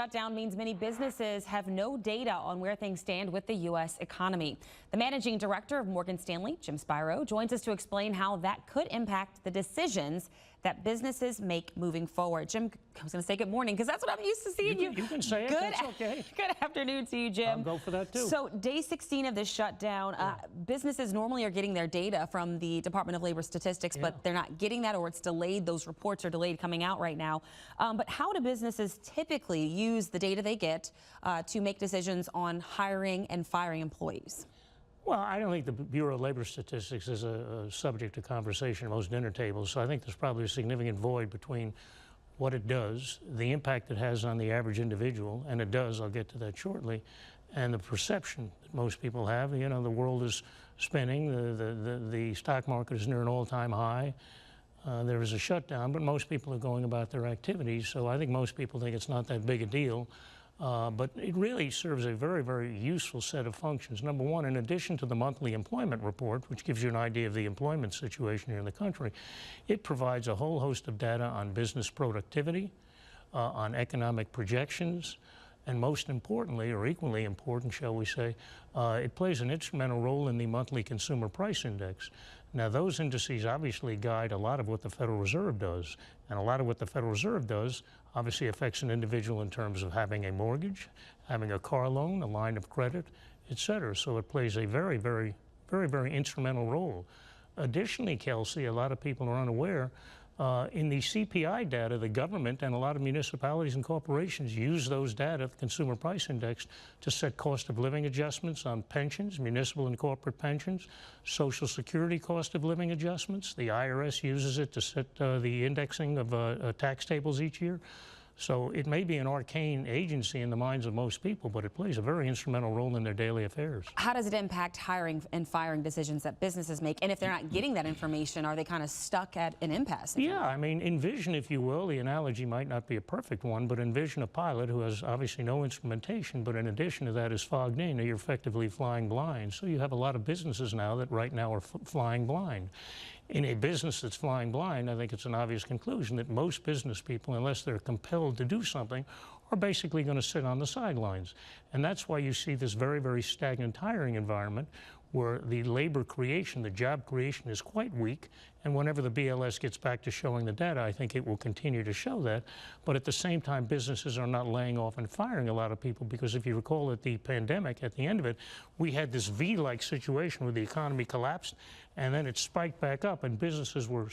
Shutdown means many businesses have no data on where things stand with the U.S. economy. The managing director of Morgan Stanley, Jim Spiro, joins us to explain how that could impact the decisions that businesses make moving forward. Jim, I was going to say good morning because that's what I'm used to seeing you. You can say it. That's okay. Good afternoon to you, Jim. I'll go for that too. So day 16 of this shutdown, businesses normally are getting their data from the Department of Labor Statistics, but they're not getting that, or it's delayed. Those reports are delayed coming out right now. But how do businesses typically use the data they get to make decisions on hiring and firing employees? Well, I don't think the Bureau of Labor Statistics is a subject of conversation at most dinner tables, so I think there's probably a significant void between what it does, the impact it has on the average individual, and it does, I'll get to that shortly, and the perception that most people have. You know, the world is spinning, the stock market is near an all-time high. There is a shutdown, but most people are going about their activities, so I think most people think it's not that big a deal. But it really serves a very, very useful set of functions. Number one, in addition to the monthly employment report, which gives you an idea of the employment situation here in the country, it provides a whole host of data on business productivity, on economic projections, and most importantly, or equally important, shall we say, it plays an instrumental role in the monthly consumer price index. Now, those indices obviously guide a lot of what the Federal Reserve does, and a lot of what the Federal Reserve does obviously affects an individual in terms of having a mortgage, having a car loan, a line of credit, etc. So it plays a very, very, very, very instrumental role. Additionally, Kelsey, a lot of people are unaware, in the CPI data, the government and a lot of municipalities and corporations use those data, the Consumer Price Index, to set cost of living adjustments on pensions, municipal and corporate pensions, Social Security cost of living adjustments. The IRS uses it to set the indexing of tax tables each year. So it may be an arcane agency in the minds of most people, but it plays a very instrumental role in their daily affairs. How does it impact hiring and firing decisions that businesses make? And if they're not getting that information, are they kind of stuck at an impasse? Yeah, I mean, envision, if you will, the analogy might not be a perfect one, but envision a pilot who has obviously no instrumentation, but in addition to that is fogged in, you're effectively flying blind. So you have a lot of businesses now that right now are flying blind. In a business that's flying blind, I think it's an obvious conclusion that most business people, unless they're compelled to do something, are basically going to sit on the sidelines. And that's why you see this very, very stagnant hiring environment where the labor creation, the job creation is quite weak. And whenever the BLS gets back to showing the data, I think it will continue to show that. But at the same time, businesses are not laying off and firing a lot of people, because if you recall at the pandemic, at the end of it, we had this V-like situation where the economy collapsed and then it spiked back up, and businesses were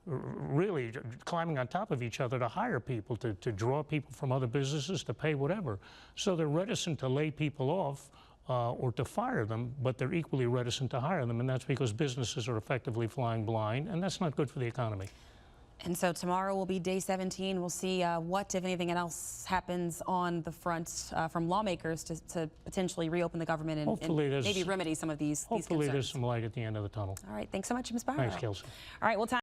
really climbing on top of each other to hire people, to draw people from other businesses, to pay whatever. So they're reticent to lay people off or to fire them, but they're equally reticent to hire them, and that's because businesses are effectively flying blind, and that's not good for the economy. And so tomorrow will be day 17. We'll see what, if anything else, happens on the front from lawmakers to potentially reopen the government and maybe remedy some of these concerns. Hopefully there's some light at the end of the tunnel. All right. Thanks so much, Ms. Barrow. Thanks, Kelsey. All right. Well, time